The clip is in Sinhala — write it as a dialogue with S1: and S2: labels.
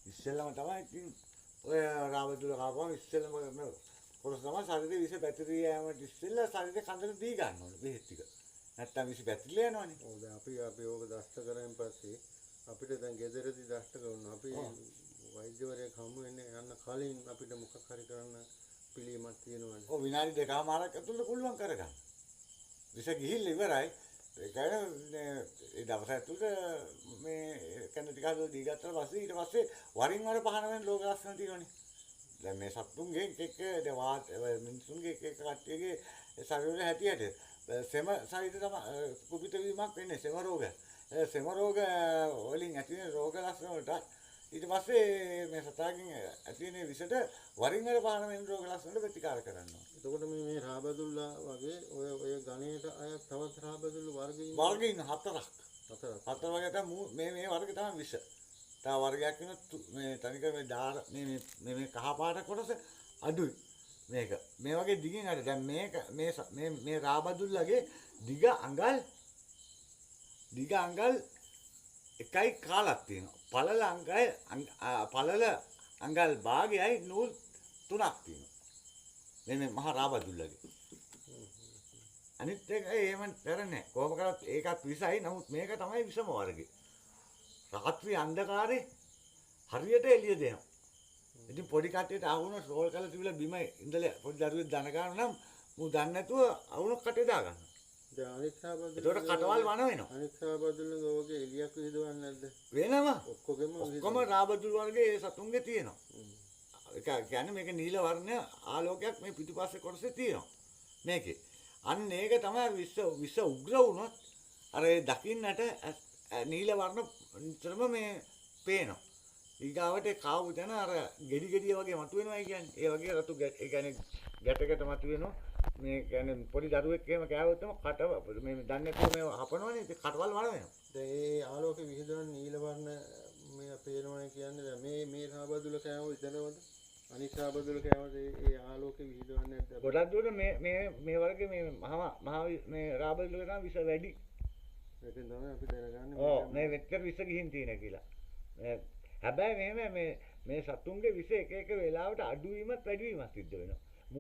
S1: ඉස්සෙල්ලම තමයි ඉතින් ඔය රාවදුල කාපුවම ඉස්සෙල්ලම කොරස් තමයි ශරීරයේ විස පැතිරී යෑමට ඉස්සෙල්ලා ශරීරේ කඳට දී ගන්න ඕනේ බෙහෙත් ටික. නැත්තම් විස පැතිරලා යනවනේ.
S2: ඔව් දැන් අපි ඕක දෂ්ට කරගෙන පස්සේ අපිට දැන් ගෙදරදී දෂ්ට කරනවා. අපි වෛද්‍යවරයෙක් හමු වෙන්නේ යන්න කලින් අපිට මොකක් හරි කරන්න පිළියමක් තියෙනවනේ.
S1: ඔව් විනාඩි දෙකමාරක් ඇතුළත පුළුවන් කරගන්න. විස ගිහිල්ලා ඉවරයි. ඒ කියන්නේ ඒ දවස් ඇතුළත මේ කන ටික හදලා දී ගත්තා පස්සේ ඊට පස්සේ වරින් වර පහන වෙන රෝග ලක්ෂණ තියෙනවනේ. දැන් මේ සත්තුන්ගේ එක දැන් වාත මිනිසුන්ගේ එක කට්ටියගේ ශරීරය හැටියට සෙම ශරීර තමයි කුපිත වීමක් වෙන්නේ සෙම රෝග. සෙම රෝග වලින් ඇති වෙන රෝග ලක්ෂණ වලට ඊට පස්සේ මේ සතාගෙන් ඇති වෙන විසට වරින් වර පහන වෙන රෝග ලක්ෂණ වලට ප්‍රතිකාර කරනවා.
S2: එතකොට මේ රාබදුල්ලා වගේ ඔය ගණයට අය තවත් රාබදුල්ල
S1: වර්ග ඉන්න හතරක්. හතර වගේ තමයි මේ වර්ගය තමයි විස. තව වර්ගයක් වෙන මේ තනිකර මේ දාර මේ කහ පාට කොටස අඩුයි. මේක මේ වගේ දිගින් අර දැන් මේක මේ රාබදුල්ලගේ දිග අඟල් 1යි කාලක් තියෙනවා. පළල අඟල් භාගයයි නූල් 3ක් තියෙනවා. මේ මහා රාබදුල්ලගේ. අනිත් එක එහෙම කරන්නේ කොහොම කරත් ඒකත් විසයි. නමුත් මේක තමයි විසම වර්ගේ. රාත්‍රී අන්ධකාරේ හරියට එළිය දෙනවා. ඉතින් පොඩි කට්ටියට ආවුනොත් රෝල් කරලා තිබිලා බිම ඉඳලා පොඩි දරුවෙක් දන ගන්න නම් මු දන්නේ නැතුව ආවුනොත් කටේ දා ගන්න.
S2: දැන් අනිත් රාබදුල්ල
S1: ඒකට කටවල් වන වෙනවා.
S2: අනිත් රාබදුල්ල ගෝගේ එළියක් විහිදවන්නේ නැද්ද?
S1: වෙනවා.
S2: ඔක්කොම
S1: රාබදුල් වර්ගයේ සතුන්ගේ තියෙනවා. ඒක කියන්නේ මේක නිල වර්ණ ආලෝකයක් මේ පිටිපස්සේ කොටසේ තියෙනවා. මේකේ. අන්න ඒක තමයි විස උග්‍ර වුණොත් අර ඒ දකින්නට නිල වර්ණ නිතරම මේ පේනවා. ඊගාවට කාවු තැන අර ගෙඩි වගේ මතුවෙනවා කියන්නේ. ඒ වගේ රතු ඒ කියන්නේ ගැටකට මතුවෙනවා. මේ කියන්නේ පොඩි දරුවෙක් එහෙම කෑවොත් කට මේ දන්නේ නැතුව මේ හපනවනේ කටවල් වල වෙනවා.
S2: දැන් ඒ ආලෝකෙ විහිදවන නිල වර්ණ මේ පේනවා කියන්නේ දැන් මේ රාබදුල කෑවොත් ඉතනවද? අනිත් රාබදුල කෑවොත් ඒ ආලෝකෙ විහිදවන්නේ නැද්ද?
S1: ගොඩක් දුරට මේ වර්ගයේ මේ මහා මේ රාබදුල කරා විස වැඩි.
S2: ඒකෙන් තමයි අපි දැනගන්නේ.
S1: ඔව් මේ වෙච්චර විස ගිහින් තියෙන කියලා. හැබැයි මේ සතුන්ගේ විස එක වෙලාවට අඩු වීමත් වැඩි වීමත් සිද්ධ වෙනවා.